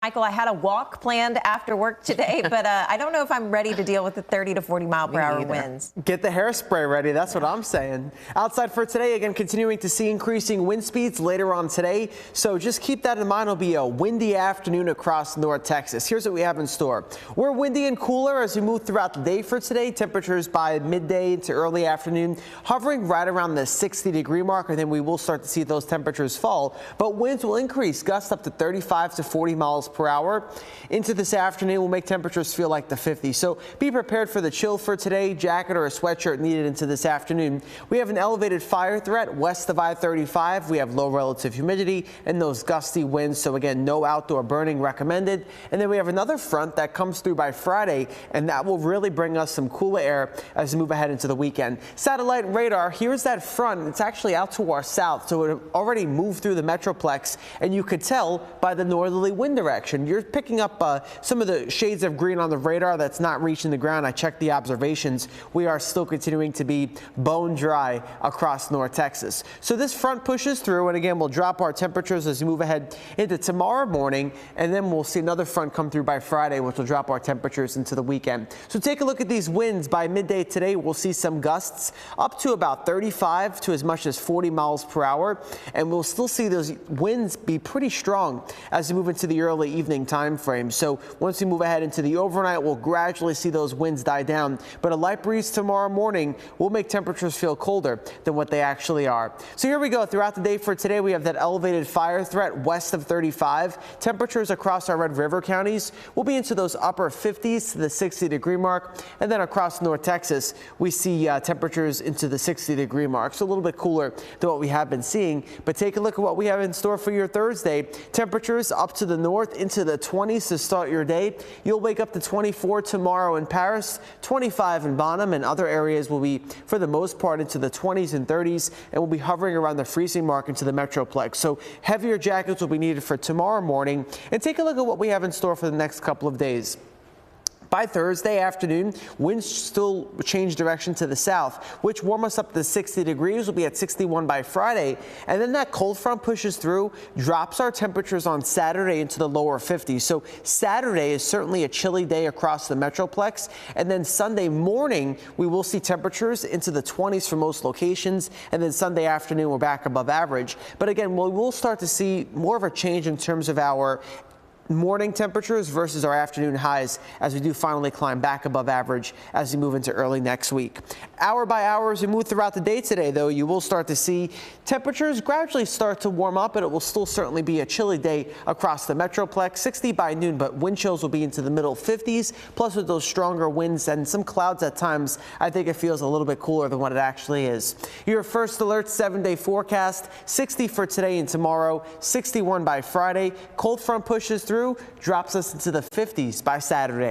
Michael, I had a walk planned after work today, but I don't know if I'm ready to deal with the 30 to 40 mile per hour winds. Get the hairspray ready. That's what I'm saying. Outside for today, again, continuing to see increasing wind speeds later on today. So just keep that in mind. It'll be a windy afternoon across North Texas. Here's what we have in store. We're windy and cooler as we move throughout the day for today. Temperatures by midday to early afternoon hovering right around the 60-degree mark, and then we will start to see those temperatures fall. But winds will increase, gusts up to 35 to 40 miles per hour. Into this afternoon will make temperatures feel like the 50s. So be prepared for the chill for today. Jacket or a sweatshirt needed into this afternoon. We have an elevated fire threat west of I-35. We have low relative humidity and those gusty winds. So again, no outdoor burning recommended. And then we have another front that comes through by Friday, and that will really bring us some cooler air as we move ahead into the weekend. Satellite radar, here's that front. It's actually out to our south, so it already moved through the Metroplex, and you could tell by the northerly wind direction. You're picking up some of the shades of green on the radar that's not reaching the ground. I checked the observations. We are still continuing to be bone dry across North Texas. So this front pushes through, and again, we'll drop our temperatures as we move ahead into tomorrow morning, and then we'll see another front come through by Friday, which will drop our temperatures into the weekend. So take a look at these winds. By midday today, we'll see some gusts up to about 35 to as much as 40 miles per hour, and we'll still see those winds be pretty strong as we move into the early evening time frame. So once we move ahead into the overnight, we'll gradually see those winds die down, but a light breeze tomorrow morning will make temperatures feel colder than what they actually are. So here we go. Throughout the day for today, we have that elevated fire threat west of 35. Temperatures across our Red River counties will be into those upper 50s to the 60-degree mark, and then across North Texas, we see temperatures into the 60-degree mark, so a little bit cooler than what we have been seeing. But take a look at what we have in store for your Thursday. Temperatures up to the north into the 20s to start your day. You'll wake up to 24 tomorrow in Paris, 25 in Bonham, and other areas will be, for the most part, into the 20s and 30s, and will be hovering around the freezing mark into the Metroplex. So heavier jackets will be needed for tomorrow morning. And take a look at what we have in store for the next couple of days. By Thursday afternoon, winds still change direction to the south, which warm us up to 60 degrees. We'll be at 61 by Friday. And then that cold front pushes through, drops our temperatures on Saturday into the lower 50s. So Saturday is certainly a chilly day across the Metroplex. And then Sunday morning, we will see temperatures into the 20s for most locations. And then Sunday afternoon, we're back above average. But again, we will start to see more of a change in terms of our morning temperatures versus our afternoon highs as we do finally climb back above average as we move into early next week. Hour by hour as we move throughout the day today, though, you will start to see temperatures gradually start to warm up, but it will still certainly be a chilly day across the Metroplex. 60 by noon, but wind chills will be into the middle 50s, plus with those stronger winds and some clouds at times, I think it feels a little bit cooler than what it actually is. Your first alert 7-day forecast, 60 for today and tomorrow, 61 by Friday. Cold front pushes through, drops us into the 50s by Saturday.